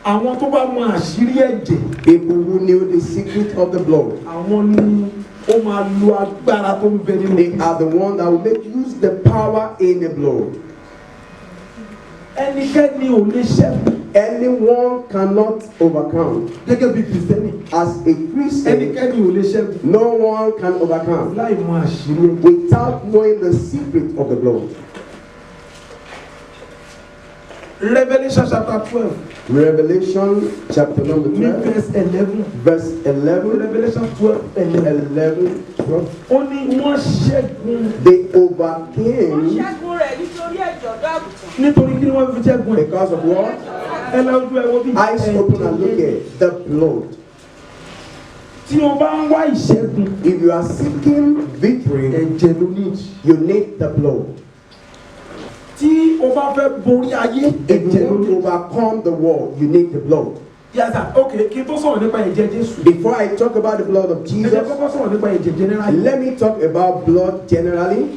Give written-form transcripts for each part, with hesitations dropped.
Àwọn tó bá mọ àṣírí ẹ̀jẹ̀. People who knew the secret of the blood. Àwọn ni ó máa lo agbára tó ń bẹ nínú. They are the one that will make use the power in the blood. Ẹnikẹ́ni ò lè ṣẹ́gun. Anyone cannot overcome. Gẹ́gẹ́ bí Kristẹni. As a Christian, Ẹnikẹ́ni ò lè ṣẹ́gun. no one can overcome Láì mọ àṣírí ẹ̀jẹ̀. without knowing the secret of the blood. Revelation chapter 12. Revelation chapter number 12, Verse 11. verse 11, Revelation 12, 11. 11, 12. Ó ní wọ́n ṣẹ́gun. They overcame ṣẹ́gun rẹ̀ nítorí ẹ̀jẹ̀ ọ̀dọ́ àgùntàn. Nítorí kí ni wọ́n fi ṣẹ́gun ẹ̀? because of what? Ẹ lọ ojú ẹ wo bí. Eyes open and look at the blood. Tí o bá ń wá ìṣẹ́gun, If you are seeking victory, ẹ̀jẹ̀ ló ní. you need the blood. Tí o bá fẹ́ borí ayé, If ẹ̀jẹ̀ you ló want ní. to overcome the world, you need the blood. Yes sir, okay, kí n tó sọ̀rọ̀ nípa ẹ̀jẹ̀ Jésù. Before I talk about the blood of Ẹ jẹ́ Jesus, kọ́kọ́ sọ̀rọ̀ nípa ẹ̀jẹ̀ generally. let me talk about blood generally.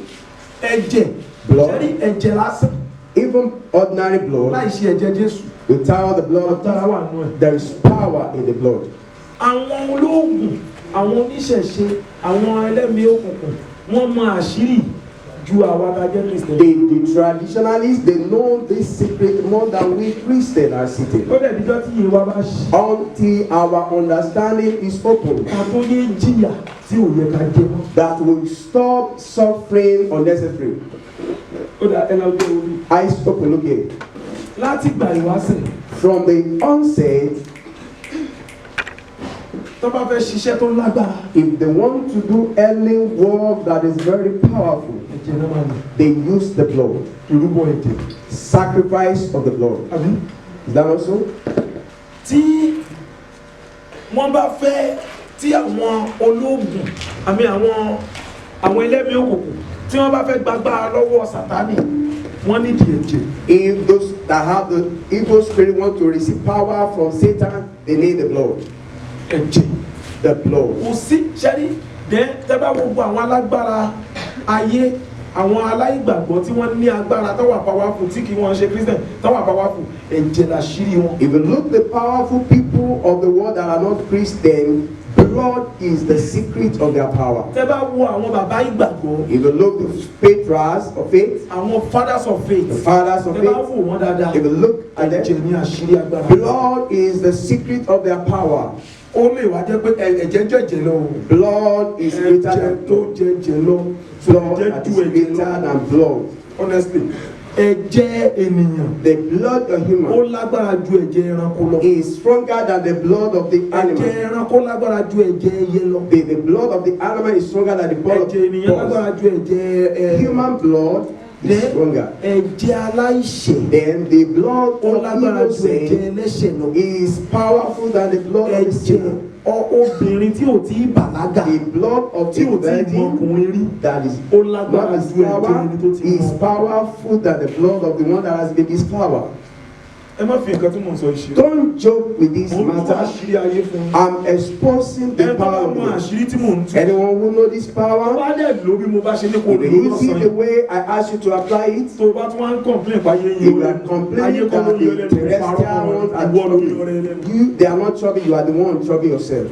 Ẹ̀jẹ̀, Blood. ṣẹ́rí ẹ̀jẹ̀ lásán, Even ordinary blood, láì ṣe ẹ̀jẹ̀ Jésù. without the blood of Agbára wà Jesus, nínú ẹ̀. there is power in the blood. Àwọn olóògùn, àwọn oníṣẹ̀ṣe, àwọn ẹlẹ́mìí òkùnkùn, wọ́n mọ àṣírí ju àwa tá a jẹ́ Kristẹni. The traditionalists, they know this secret more than we Christians are sitting. Ó dẹ̀ díjọ́ tí iye wa bá ṣí. Until our understanding is open, Ká tó yé jìyà tí ò yẹ ká jẹ mọ́. that will stop suffering unnecessary. Ó dà ẹ lọ gbé orí. Eyes open, look here. Láti gbà ìwáṣẹ̀, From the onset, tó bá fẹ́ ṣiṣẹ́ tó lágbára, if they want to do any work that is very powerful, ẹ̀jẹ̀ náà máa lò. they use the blood. Ìrúbọ ẹ̀jẹ̀. Sacrifice of the blood. Àbí? Is that also? Tí wọ́n bá fẹ́, tí àwọn olóògùn, àmì àwọn ẹlẹ́mìí òkùnkùn, tí wọ́n bá fẹ́ gbàgbára lọ́wọ́ Sátánì, wọ́n nídìí ẹ̀jẹ̀. If those that have the evil spirit want to receive power from Satan, they need the blood. Ẹ̀jẹ̀. The blood. Kò sí ṣẹ́rí tẹ́ bá gbogbo àwọn alágbára ayé, àwọn aláìgbàgbọ́ tí wọ́n ní agbára tó wà powerful tí kì í wọ́n ṣe Christian tó wà powerful, ẹ̀jẹ̀ làṣírí wọn. If you look the powerful people of the world that are not Christian, blood is the secret of their power. Tẹ́ bá wo àwọn bàbá ìgbàgbọ́, If you look the patriarchs of faith, àwọn fathers of the faith, fathers of tẹ́ bá faith, wò wọ́n dáadáa, if you look at ẹ̀jẹ̀ them, ní àṣírí agbára. blood is the secret of their power. Ó lè wá jẹ́ pé ẹ̀jẹ̀ jẹ̀jẹ̀ lọ. Blood is greater Ẹ̀jẹ̀ than tó blood. jẹ̀jẹ̀ lọ. Blood Ẹ̀jẹ̀ that ju is ẹ̀jẹ̀ greater lọ. than blood. Honestly, ẹ̀jẹ̀ ènìyàn The blood of ó human lágbára ju ẹ̀jẹ̀ ẹranko lọ. is stronger than the blood of the Ẹ̀jẹ̀ animal. ẹranko lágbára ju ẹ̀jẹ̀ ẹyẹ lọ. The blood of the animal is stronger than the blood of Ẹ̀jẹ̀ ènìyàn dogs. lágbára ju ẹ̀jẹ̀ Human blood is stronger. ẹ̀jẹ̀ aláìṣẹ̀ Then the blood ó of lágbára evil ju ẹ̀jẹ̀ saint ẹlẹ́ṣẹ̀ lọ. is powerful than the blood of the Ẹ̀jẹ̀ sinner. obìnrin tí ò tí ì bàlágà, The blood of tí the ò tí ì mọ virgin ọkùnrin rí, that is ó lágbára not ju ẹ̀jẹ̀ ẹni tó discovered ti is mọ. powerful than the blood of the one that has been discovered. Ẹ má fi nǹkan tí mò ń sọ ìṣe. Don't joke with this Mo ń tú matter. àṣírí ayé fún un. I'm exposing the Ẹ tó bá power of mọ God. àṣírí tí mò ń tú. Anyone who know this Tó power, bá dẹ̀ ló bí mo bá ṣe ní kò lò if you see lọ́sàn-án the yìí. way I ask you to apply it, Tó bá tún wá ń complain pa ayé if yín you are complaining that the terrestrial ones are troubling you, they are not troubling you, are the one troubling yourself.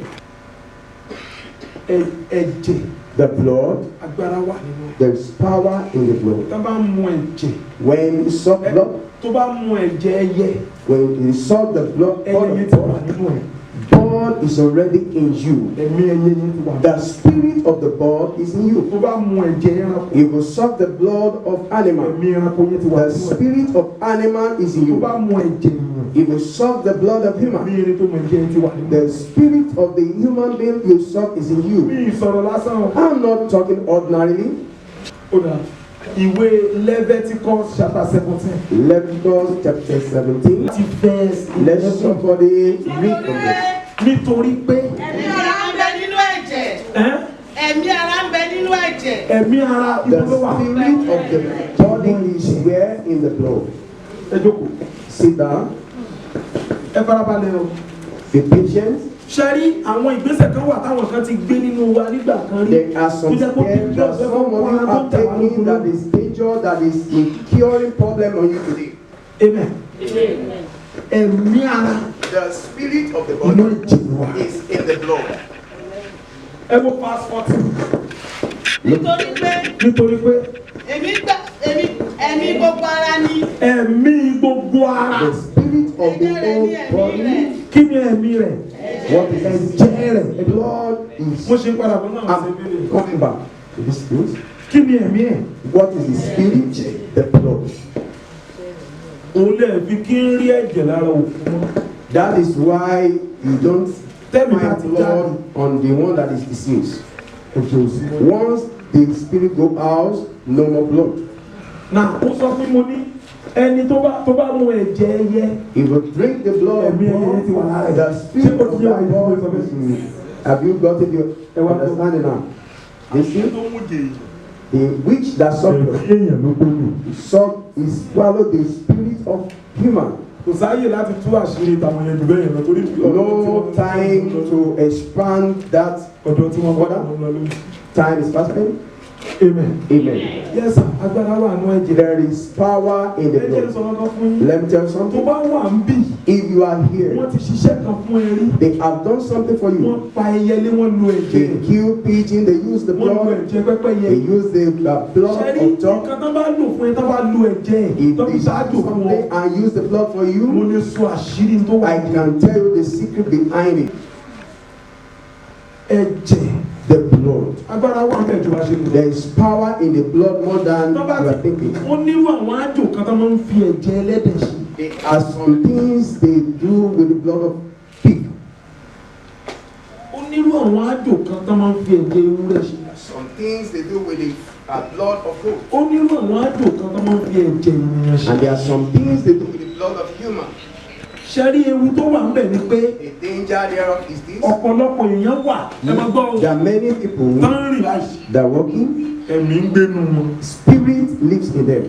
Ẹ̀jẹ̀ The blood, agbára wà nínú. there is power in the blood. Tó bá mu ẹ̀jẹ̀, When you suck blood, tó bá mu ẹ̀jẹ̀ ẹyẹ, when you suck the blood, ẹyẹ yẹn ti wà nínú ẹ̀. blood is already in you. Ẹ̀mí ẹyẹ yẹn ti wà. The spirit of the blood is in you. Tó bá mu ẹ̀jẹ̀ ẹranko, If you suck the blood of animal, ẹ̀mí ẹranko yẹn ti wà the nínú ẹ̀. spirit of animal is in Tó bá you. mu ẹ̀jẹ̀ ènìyàn, If you suck the blood of ẹ̀mí human, ẹni tó mu ẹ̀jẹ̀ yẹn ti wà nínú ẹ̀. the spirit of the human being you suck is in Mi you. ìsọ̀rọ̀ lásán o. I'm not talking ordinarily. Ó dà. Ìwé Leviticus chapter 17. Leviticus chapter 17. Láti verse Let 11. somebody read from there. Nítorí pé Ẹ̀mí ara ń bẹ nínú ẹ̀jẹ̀. ẹ́, Ẹ̀mí ara ń bẹ nínú ẹ̀jẹ̀. ẹ̀mí ara The ibo ló wà. spirit of the body is where in the blood. Ẹ jókòó. Sit down. Ẹ farabalẹ̀ o. Be patient. Ṣé rí àwọn ìgbésẹ̀ kan wà táwọn kan ti gbé nínú wa nígbà kan rí? There are some Tó jẹ́ pé steps that some of you are taking that is major, that is curing problem on you today. Amen. Ẹ̀mí ara The spirit of the inú body ẹ̀jẹ̀ wa. is in the blood. Ẹ wo verse 14. nítorí pé Nítorí pé ẹ̀mí gbogbo ara ni ẹ̀mí gbogbo ara. The spirit of the whole body. Kí ni ẹ̀mí rẹ̀? What is Ẹ̀jẹ̀ rẹ̀. the blood is? Mo ṣe ń padà bọ̀ náà ṣe I'm bílẹ̀. coming back to this truth. Kí ni ẹ̀mí ẹ̀? What is the spirit? The blood. Òun lè fi kí ń rí ẹ̀jẹ̀ lára òkú mọ́. That is why you don't Tell me find that blood on the one that is deceased. Ẹ̀jẹ̀ ò sí mọ́. Once the spirit go out, no more blood. Náà ó sọ pé mo ní ẹni tó bá mu ẹ̀jẹ̀ ẹyẹ. If you drink the blood of Ẹ̀mí ẹyẹ ti wà lára ẹ̀. the spirit of Ṣé o ti yẹ wà ní God ìfowópamọ́ is in you. Have you got it? You understand it now? The spirit, the witch that sucked èèyàn ló gbóyún. he swallowed the spirit of human. Kò sáyè láti tú àṣírí tàwọn yẹn jù bẹ́ẹ̀ yẹn lọ torí No time to expand that. ọ̀dọ̀ tí wọ́n gbọ́dọ̀ lọ lórí. Time is passing. Amen. Amen. Yes sir, agbára wà nù ẹ̀jẹ̀. There is power in the Ẹ̀jẹ̀ blood. sọ̀rọ̀ kan fún yín. Let me tell you Tó something. bá wà ń bì, If you are here, wọ́n ti ṣiṣẹ́ kan fún ẹ rí. they have done something for Wọ́n you. pa ẹyẹlé, wọ́n lu They ẹ̀jẹ̀. kill pigeon, they use the Wọ́n lu blood, ẹ̀jẹ̀ pẹ́pẹ́yẹ. they use the blood Ṣẹ́rí of dog. nǹkan tó bá lò fún ẹ tó bá lu ẹ̀jẹ̀ If tó they fi do ṣáájú fún something ọ. and use the blood for Mo you, lè sọ àṣírí tó wà I ní can tell you the secret behind it. ẹ̀jẹ̀. The blood. Agbára wà ní ẹ̀jọ̀ bá ṣe lò. There is power in the blood more than you are thinking. Wọ́n nírú àwọn àjò kan tó máa ń fi ẹ̀jẹ̀ ẹlẹ́dẹ̀ ṣe. There are some things they do with the blood of pig. Ó nírú àwọn àjò kan tó máa ń fi ẹ̀jẹ̀ ewúrẹ́ ṣe. Some things they do with the blood of goat. Ó nírú àwọn àjò kan tó máa ń fi ẹ̀jẹ̀ ènìyàn ṣe. And there are some things they do with the blood of human. Ṣẹ́rí ewu tó wà ń bẹ̀ ni pé The danger thereof is this. ọ̀pọ̀lọpọ̀ èèyàn wà ẹ máa gbọ́ There are many people tán rìn báyìí. that are walking. Ẹ̀mí ń gbénu wọn. Spirit lives in them.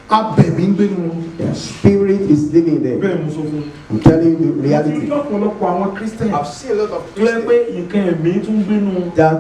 Abẹ̀mí ń gbénu wọn. Their spirit is living in them. Bẹ́ẹ̀ mo sọ fún un. I'm telling you the Mo ti rí reality. ọ̀pọ̀lọpọ̀ àwọn Christian I've seen a lot of tó yẹ pé Christians nǹkan ẹ̀mí tún gbénu wọn. that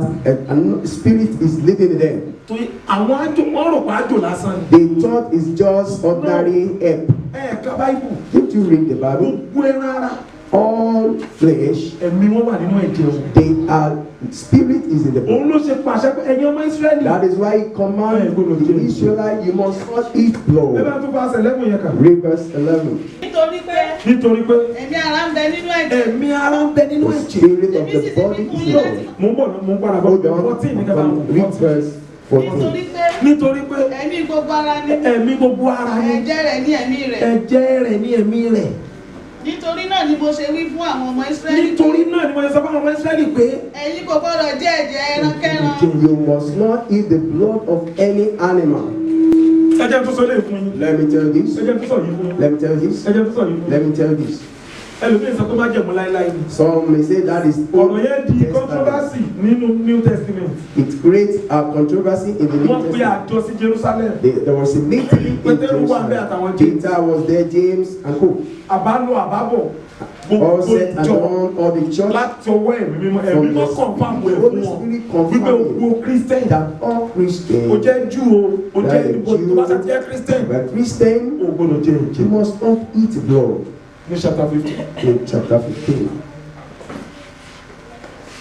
a spirit is living in them. Tó yẹ àwọn àjò wọ́n rò pé àjò lásán ni. They thought it's just ordinary help. Ẹ̀ẹ̀ka Báíbù Did you read the Bible? gbogbo ẹran ara All flesh, ẹ̀mí wọn wà nínú ẹ̀jẹ̀ wọn. they are, spirit is in the blood. Òun ló ṣe pàṣẹ pé ẹ̀yin ọmọ Ísírẹ́lì. That is why he commanded the Israelites, you must not eat Bẹ́ẹ̀ blood. bá tún fa àṣẹlẹ́kùn yẹn kà. Read verse 11. nítorí pé Nítorí pé ẹ̀mí ara ń bẹ nínú ẹ̀jẹ̀. ẹ̀mí ara ń bẹ nínú The ẹ̀jẹ̀. spirit of the body is in the blood. Mo ń bọ̀ mo ń padà bọ̀. Hold on. 14 ní kẹfà mọ̀. Read verse 14. nítorí pé Nítorí pé ẹ̀mí gbogbo ara ni ẹ̀mí gbogbo ara ni. ẹ̀jẹ̀ rẹ̀ ní ẹ̀mí rẹ̀. Ẹ̀jẹ̀ rẹ̀ ní ẹ̀mí rẹ̀. nítorí náà ni mo ṣe wí fún àwọn ọmọ Ísírẹ́lì. Nítorí náà ni mo sọ fún àwọn ọmọ Ísírẹ́lì pé ẹ̀yin kò gbọ́dọ̀ jẹ ẹ̀jẹ̀ ẹrankẹ́ran. You must not eat the blood of any animal. ẹ̀jẹ̀ tó sọ lè fún yín. Let me tell you this. Ẹ̀jẹ̀ tó sọ yìí fún yín. Let me tell you this. Ẹ̀jẹ̀ tó sọ yìí fún yín. Let me tell you this. Ẹlòmíì sọ pé má jẹ̀mú láéláé ni. Some may say that is Ọ̀rọ̀ yẹn di Testament. controversy nínú New Testament. It creates a controversy in the New Wọ́n pe Testament. àjọ sí Jerusalem. There was a meeting in Pétérù wà bẹ́ẹ̀ àtàwọn Jerusalem. James. Peter was there, James and co. Àbálò àbábọ̀. All Gbogbo said and ìjọ done, all the church, láti ọwọ́ ẹ̀mí mímọ́. Ẹ̀mí mímọ́ confam the ẹ̀ fún Holy wọn. Spirit Wípé confirmed gbogbo Christian. that all O Christians, jẹ́ Júù o jẹ́ that ìbò tó bá ṣe jẹ́ Christian. but Christian, O gbọ́dọ̀ jẹ you ẹ̀jẹ̀. must not eat blood. Ní chapter 15. In chapter 15.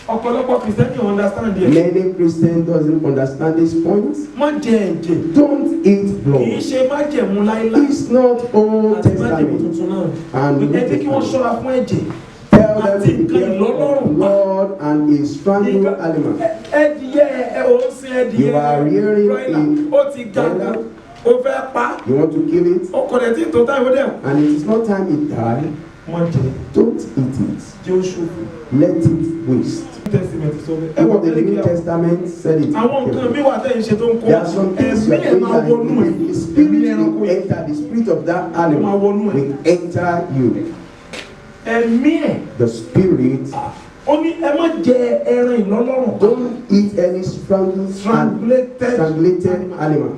Ọ̀pọ̀lọpọ̀ Christian yóò understand yẹn. Many Christians doesn't understand this point. Má jẹ ẹ̀jẹ̀. Don't eat Kì í blood. ṣe má jẹ̀mú láéláé. It's not Old Àti má jẹ̀mú Testament. tuntun náà. And Ẹ jẹ́ kí wọ́n ṣọ́ra fún ẹ̀jẹ̀. tell them Àti to be nǹkan careful ìlọ́lọ́rùn of blood and a strangled animal. Ẹdìyẹ ẹ ò ń sin ẹdìyẹ. You are rearing broiler. Ó ti gàgà. Ó fẹ́ pa. You want to kill it, Ó kọ̀ dẹ̀ tí tó táwọn dẹ̀. and it is not time it die. Má jẹ. Don't eat it. Jẹ́ oṣù. Let it waste. Testament sọ bẹ́ẹ̀. Ẹ wọ What the tẹ́lẹ̀ New kí a. Testament said it. Àwọn nǹkan mi wà tẹ́yìn ṣe tó ń kó. There are some things you Ẹ̀mí are ẹ̀ doing máa wọnú ẹ̀. that the spirit Ẹ̀mí ẹranko will yẹn. enter, the spirit of that Ó máa animal wọnú ẹ̀. will enter you. Ẹ̀mí ẹ̀. The spirit. Ó ní ẹ má jẹ ẹran ìlọ́lọ́rùn. Don't eat any strangulated animal.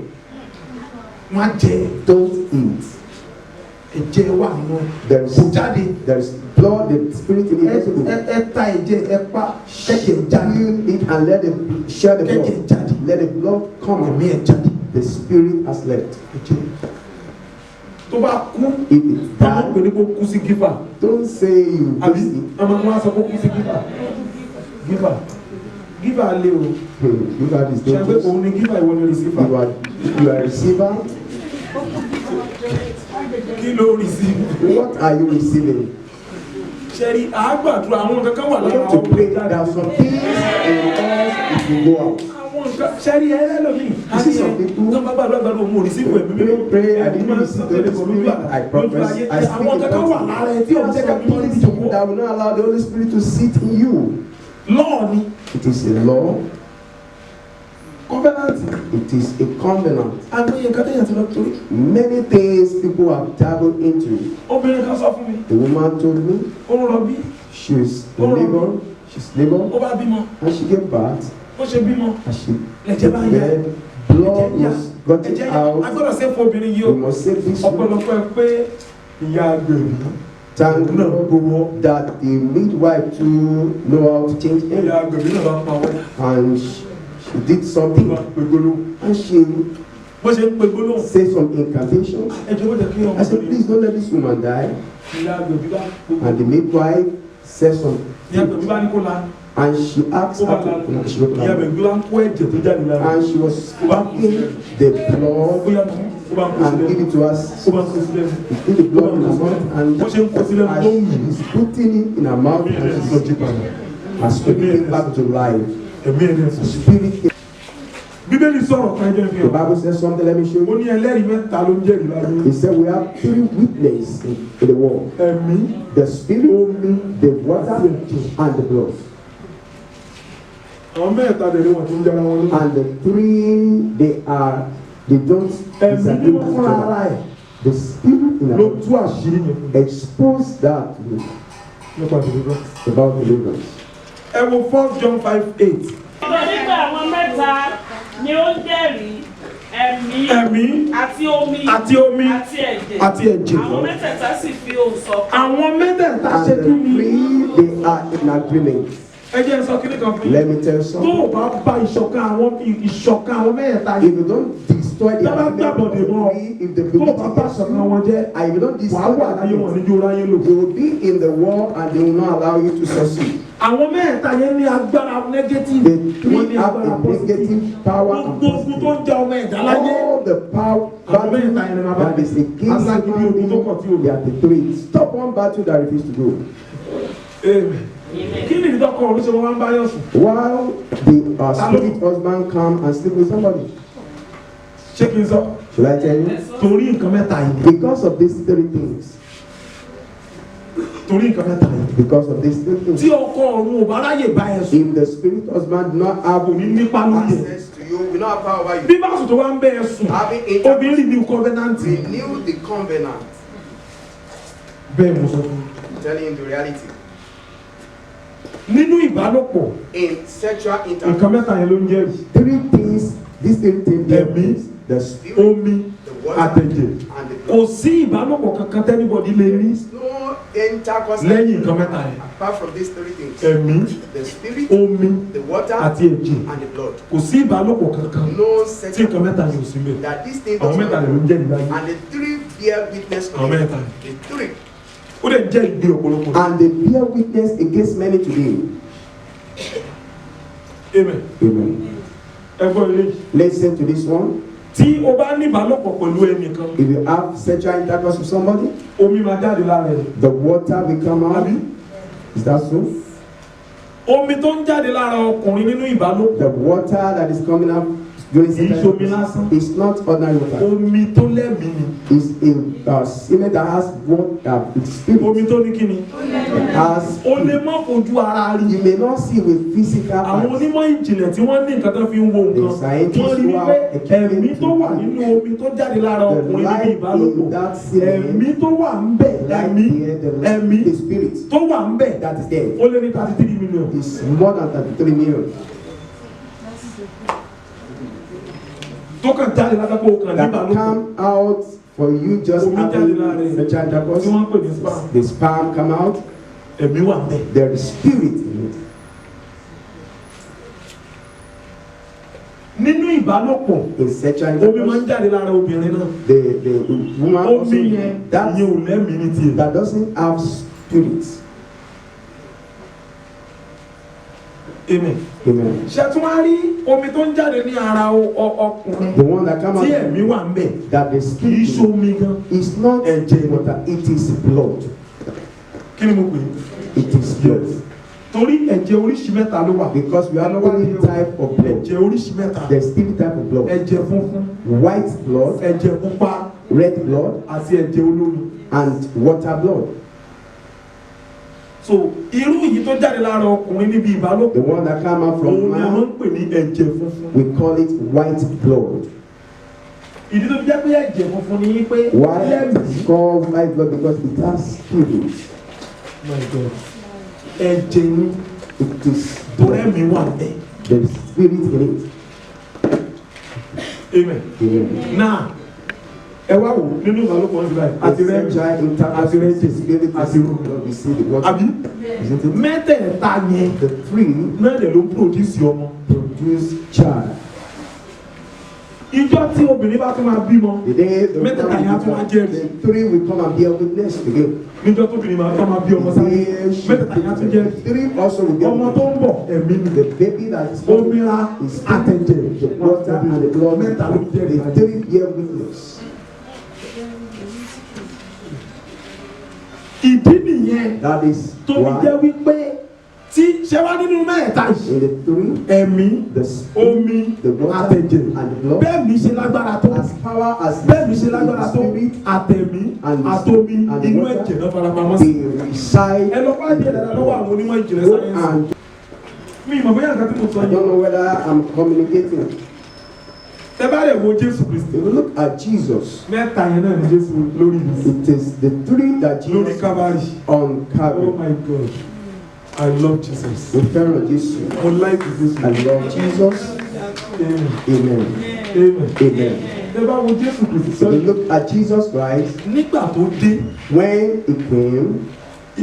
Má jẹ. Don't eat. Ẹ̀jẹ̀ wà nínú ẹ̀. There is, Kò jáde. there is blood, the spirit in it. Ẹ ta ẹ̀jẹ̀ ẹ pa kẹ̀kẹ́ jáde. Kill it and let it share the Kẹ̀kẹ́ blood. jáde. Let the blood come Ẹ̀mí out. ẹ̀ jáde. The spirit has left. Ẹ̀jẹ̀. tó bá kú If it's táwọn pè that, ní kó kú sí gífà don't say you àbí just see. ọmọ wọn sọ kó kú sí gífà lé o You got this. ṣe pé Don't òun ni gífà ìwọ ni rìsífà you are a receiver. kí ló rìsífà What are you receiving? ṣe rí àgbàdúrà àwọn kankan wà We lára have to ọmọ pray. ìjáde There are some things in us if you go out. àwọn nǹkan ṣe rí ẹlẹ́lòmíì You see some people- tó bá bá lọ́gbàdo òun ò rìsífà ẹ̀mí mímọ́ Pray, I didn't receive the Holy Spirit. I promise. I speak àwọn kankan wà lára ẹ tí òun jẹ́ ká bí wọ́n ní ìjòkó that will not allow the Holy Spirit to sit in you. lọ́ọ̀ ni It is a law. covenant It is a covenant. àgbẹ̀yẹ nǹkan tẹ̀yàn ti lọ torí Many things people have dabbled into. obìnrin kan sọ fún mi The woman told me ó ń rọbí she's labor. She's labor, ó bá bímọ and she gave birth. ó ṣe bímọ And she ẹ̀jẹ̀ bá ń yá bled. Blood was gotten ẹ̀jẹ̀ yá out. agbọ́dọ̀ sẹ́ fún obìnrin yìí We o must save this woman. ọ̀pọ̀lọpọ̀ pé ìyá agbèrè Thank náà God gbowó that the midwife too know how to change ìyá him, agbèrè náà bá pa wọ́n and she did ó bá something, pe gbólóhùn and she bó ṣe ń pe gbólóhùn said some incantations. ẹ̀jẹ̀ ó jẹ́ kí ọmọ I said, obìnrin please don't let this woman die. ìyá agbèrè bá And the midwife said ìyá something, agbèrè bá ní kó la and she asked ó bá her la to, she wrote ìyá down. agbèrè bá ń kó ẹ̀jẹ̀ tó jáde lára And she was sparking the blood bóyá ó bá ń kó and sílẹ̀ give it to us. ó bá ń kó sílẹ̀ He put the blood in her mouth, and bó ṣe ń kó sílẹ̀ as ó ń mú she's putting it in her mouth, and she's lọ́jí padà and speaking it back to life. ẹ̀mí ẹ̀ The spirit. bíbélì sọ̀rọ̀ kan jẹ́ fi The hàn Bible says something. Let me show ó you. ní ẹlẹ́rìí mẹ́ta ló ń jẹ́rìí láyé He said we have three witnesses in the world: ẹ̀mí the spirit, the water, and the blood. àwọn mẹ́ta dẹ̀ ni wọ́n ti ń jara wọn lójú. And the three, they don't ẹ̀mí disagree mímọ́ with each fúnra ara other. ẹ̀ The spirit in ló our tú àṣírí yẹn fún mi expose that nípa ìdílé. about deliverance. ẹ wo 1 John 5:8 Nítorí pé àwọn mẹ́ta ni ó ń jẹ́rìí ẹ̀mí àti omi àti omi àti ẹ̀jẹ̀. àti ẹ̀jẹ̀ Àwọn mẹ́tẹ̀ẹ̀ta sì fi ohùn ṣọ̀kan. àwọn mẹ́tẹ̀ẹ̀ta ṣe And kí the ni three, they are in agreement. ẹ jẹ́ sọ kíní kan fún yín Let me tell you tó something. o bá bá ìṣọ̀kan àwọn mẹ́tẹ̀ẹ̀ta If yìí you don't destroy the Baba agreement of the gbàbọ̀dé mọ́ three, if the tó o bá bá community ìṣọ̀kan wọn jẹ́ and if you don't wàá destroy wà the láyé wọn agreement, níjú ráyé lò. you will be in the war and they will not allow you to succeed. àwọn mẹ́ẹ̀ta yẹn ní agbára negative The wọ́n three ní have agbára a positive negative power and gbogbo ogun tó positive. ń ja ọmọ ẹ̀dá láyé All the power àwọn mẹ́ẹ̀ta yẹn ní ma bá that is against alágídí ogun tó kọ̀ tí o they are the three. Stop one battle that refuse to go. Amen. kí ni ìdọ́kọ̀ ọ̀run ṣe wọ́n wá ń bá yàn sùn While the spirit husband come and sleep with somebody. ṣé kí n sọ Should I tell you? torí nǹkan mẹ́ta yìí Because of these three things. torí nǹkan mẹ́ta yìí Because of these three tí things. ọkọ ọ̀run ò bá ráyè bá yẹn sùn If the spirit husband do not have kò ní nípa lórí ẹ̀ access to you, we not have power over bí you. bá sùn tó wá ń bẹ́ ẹ sùn Having obìnrin ní covenant renew the covenant. bẹ́ẹ̀ mo sọ fún un. I'm telling you the reality. nínú ìbálòpọ̀ In sexual nǹkan intercourse, mẹ́ta yẹn ló ń jẹ́rìí three things, these three things, Ẹ̀mí, the spirit, omi the water, àtẹ̀jẹ̀ and the kò blood. sí ìbálòpọ̀ kankan tẹ́nibọ̀dì lè ní No intercourse lẹ́yìn nǹkan mẹ́ta yẹn apart from these three things. ẹ̀mí The spirit, omi the water, àti ẹ̀jẹ̀ and the blood. kò sí ìbálòpọ̀ kankan No tí sexual nǹkan mẹ́ta yẹn ò sí mẹ́ that these things àwọn mẹ́ta yẹn ló ń jẹ́rìí láyé and the three bear witness àwọn on it. mẹ́ta The three. ó dẹ̀ jẹ́rìí gbé ọ̀pọ̀lọpọ̀ And they bear witness against many today. amen Amen. ẹgbọ́n ilé Listen to this one. tí o bá ní ìbálòpọ̀ pẹ̀lú ẹnìkan If you have sexual intercourse with somebody, omi máa jáde lára ẹ̀ the water will come out. àbí Is that so? omi tó ń jáde lára ọkùnrin nínú ìbálòpọ̀ The water that is coming out during Kì í ṣe omi lásán. sexual is not ordinary water. omi tó lẹ́mìí ni It's a semen that has water, it's spirit. omi tó ní kíni It has o lè má fojú ara rí you may not see with physical àwọn eyes. onímọ̀ ìjìnlẹ̀ tí wọ́n ní nǹkan tó fi ń wo nǹkan The scientists wọ́n rí who wípé are equipped ẹ̀mí tó wà to- nínú omi tó jáde lára The ọkùnrin níbi life ìbálòpọ̀ in that semen, ẹ̀mí tó wà ń bẹ̀ Like ẹ̀mí ẹ̀mí the spirit tó wà ń bẹ̀ that is there ó lé ní 33 million is more than 33 million tó kàn jáde látàkó kan ní that ìbálòpọ̀ come out for you just Omi jáde having lára ẹ̀. sexual intercourse. tí wọ́n ń pè ní sperm The sperm come out. ẹ̀mí wà ń bẹ̀ There is spirit in it. nínú ìbálòpọ̀ In sexual omi máa ń intercourse, jáde lára obìnrin náà. the woman also Omi yẹn that ìyẹn ò lẹ́mìí ní tiẹ̀. that doesn't have spirit. Amen. Amen. ṣe tún wá rí omi tó ń jáde ní ara ọkùnrin The one that comes tí out ẹ̀mí wà ń bẹ̀ that the kì í spirit ṣomi gan. is not Ẹ̀jẹ̀. water, it is blood. Kí ni mo pè é? It is blood. Torí ẹ̀jẹ̀ oríṣi mẹ́ta ló wà. Because we have three type of blood. Ẹ̀jẹ̀ oríṣi mẹ́ta. There's three type of blood. Ẹ̀jẹ̀ funfun, White blood, ẹ̀jẹ̀ pupa red blood, àti ẹ̀jẹ̀ olómi. and water blood. So irú yìí tó jáde lára ọkùnrin níbi The ìbálòpọ̀ one that come out òun from ni a máa man, ń pè ní ẹ̀jẹ̀ funfun. we call it white blood. Ìdí tó fi jẹ́ pé ẹ̀jẹ̀ funfun ni yí pé Why lẹ́mìí. it's called white blood? Because it has spirit. My God. Ẹ̀jẹ̀ ni It is torí blood. ẹ̀mí wà bẹ́ẹ̀. There is spirit in it. Amen. Amen. Náà ẹ wá wò nínú ìbálòpọ̀ ní báyìí àti rẹ̀ Sexual intercourse, àti rẹ̀ the spirit is àti rú. blood. We see the water. Àbí Isn't it? mẹ́tẹ̀ẹ̀ta yẹn The three náà lè ló produce ọmọ. produce child. Ìjọ tí obìnrin bá tún máa bímọ The day the mẹ́tẹ̀ẹ̀ta yẹn á tún máa jẹ́rìí. the three will come and bear witness again. Níjọ́ tóbìnrin máa tún máa bí ọmọ sáré mẹ́tẹ̀ẹ̀ta yẹn á tún jẹ́rìí. The three also will bear Ọmọ tó ń bọ̀ ẹ̀mí ni. the baby that is Omira is àtẹ̀jẹ̀ the water and the blood. mẹ́ta ló jẹ́rìí. The three bear witness. Ìdí nìyẹn That is tó fi jẹ́ why wípé tí ṣe wá nínú mẹ́ẹ̀ta yìí in the three, ẹ̀mí the spirit, omi the water àtẹ̀jẹ̀ and the blood, bẹ́ẹ̀ mi ṣe lágbára tó as power as bẹ́ẹ̀ mi ṣe lágbára tó spirit àtẹ̀mí and the àtomi and the inú water, ẹ̀jẹ̀ náà farapamọ́ sí. they reside Ẹ lọ bá díẹ̀ dáadáa lọ́wọ́ àwọn onímọ̀ ìjìnlẹ̀ go sáyẹ́nsì. and Mi ìmọ̀ bóyá nǹkan tí mo sọ I yìí. don't know whether I'm communicating. Ẹ bá rẹ̀ wo Jésù Kristi. If you look at Jesus, Mẹ́ta yẹn náà ni Jésù lórí mi. it is the three that Lórí Jesus Calvary. on Oh Calvary. my God. I love Jesus. We fẹ́ràn Jésù. Mo like Jesus. I love Jesus. Amen. Amen. Amen. Amen. Ẹ bá wo Jésù Kristi So sọ we look at Jesus Christ nígbà tó dé. when he came.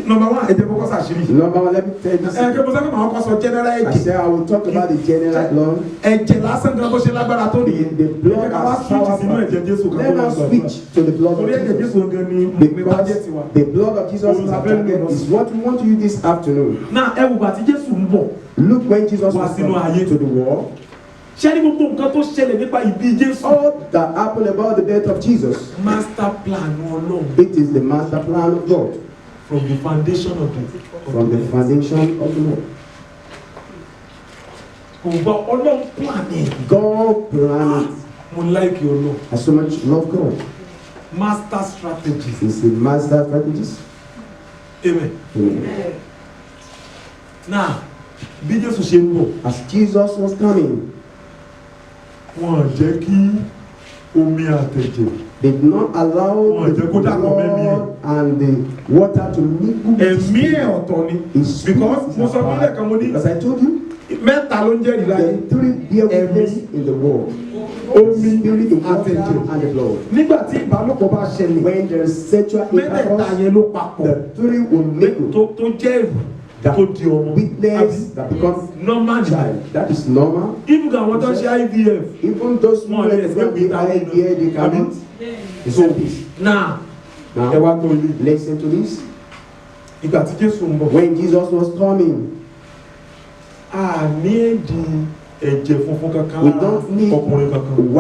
Number one, ẹ jẹ́ kọ́kọ́ ṣàṣírí. Number one, let me tell you Ẹ kí mo sẹ́kọ̀ máa kọ́ sọ general I ẹ̀jẹ̀. said I will talk about the general blood. Ẹ̀jẹ̀ lásán gan bó ṣe lágbára tó nìyẹn. The blood Ẹ ká wá has switch sínú power. ẹ̀jẹ̀ Jésù kan Let tó máa us gbàdúrà. switch to the blood Torí of ẹ̀jẹ̀ Jesus. Jésù gan ni Because tájẹ́tì wa. the blood of Jesus is our target, is what we want to use this afternoon. Náà ẹ wùgbà tí Jésù ń bọ̀. Look when Jesus Wá was sínú ayé. coming to the world. Ṣé ní gbogbo nǹkan tó ṣẹlẹ̀ nípa ìbí Jésù? All that happened about the death of Jesus, Master plan Ọlọ́run it is the master plan of God from the foundation of from the foundation of the world. Kò gbọ́ Ọlọ́run plan ẹ̀. God planned it. Mo like your law. I so much love God. Master strategist. He's the master strategist. Amen. Amen. Náà bí Jésù ṣe ń bọ̀. As Jesus was coming, Wọ́n jẹ́ kí omi àtẹ̀jẹ̀. they did not allow Oh, the jẹ́ kó dàpọ̀ mẹ́mí ẹ̀. blood and the water to mingle with his Ẹ̀mí ẹ̀ spirit. ọ̀tọ̀ ni. His spirit Because is mo sọ fún ilé kan mo ní As I told you, mẹ́ta ló ń jẹ́rìí láyé. the three bear witness in the world. Omi Spirit, the water, àtẹ̀jẹ̀. and the blood. Nígbà tí ìbálòpọ̀ bá ṣẹlẹ̀, When there is sexual mẹ́tẹ̀ẹ̀ta intercourse, yẹn ló papọ̀. the three will mingle. Tó jẹ́ ẹ̀rù That tó di ọmọ. witness that becomes Normal ni. child. That is normal. Even àwọn tó ń ṣe IVF. Even those who Small, have yes, the we have idea, they cannot. So Listen this. now, ẹ Now, wá tó ilé. listen to this. Ìgbà tí Jésù ń bọ̀. When Jesus was coming, A ní èdè ẹ̀jẹ̀ funfun kankan we lára don't need ọkùnrin kankan.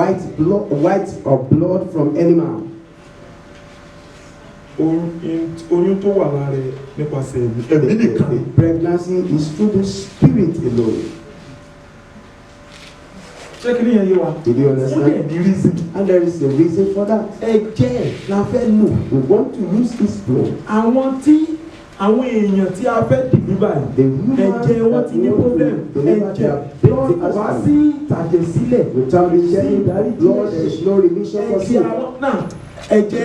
white of blood from any man. Oyún tó wà lára ẹ̀ nípasẹ̀ ẹ̀mí nìkan. The pregnancy is through the spirit alone. Ṣé kí ni yẹn yé wa? Did you Ó understand? dẹ̀ ní reason. And there is a reason for that. Ẹ̀jẹ̀ la fẹ́ lò. We want to use this blood. Àwọn èèyàn tí a fẹ́ dì ní báyìí. The humans Ẹ̀jẹ̀ wọn that ti ní want problem. to deliver Ẹ̀jẹ̀ their lọ́ọ́ baby kò wá husband. sí ìtàjẹ̀ sílẹ̀. Without the shedding of blood, there is no remission for Ẹ̀jẹ̀ sin. àwọn náà ẹ̀jẹ̀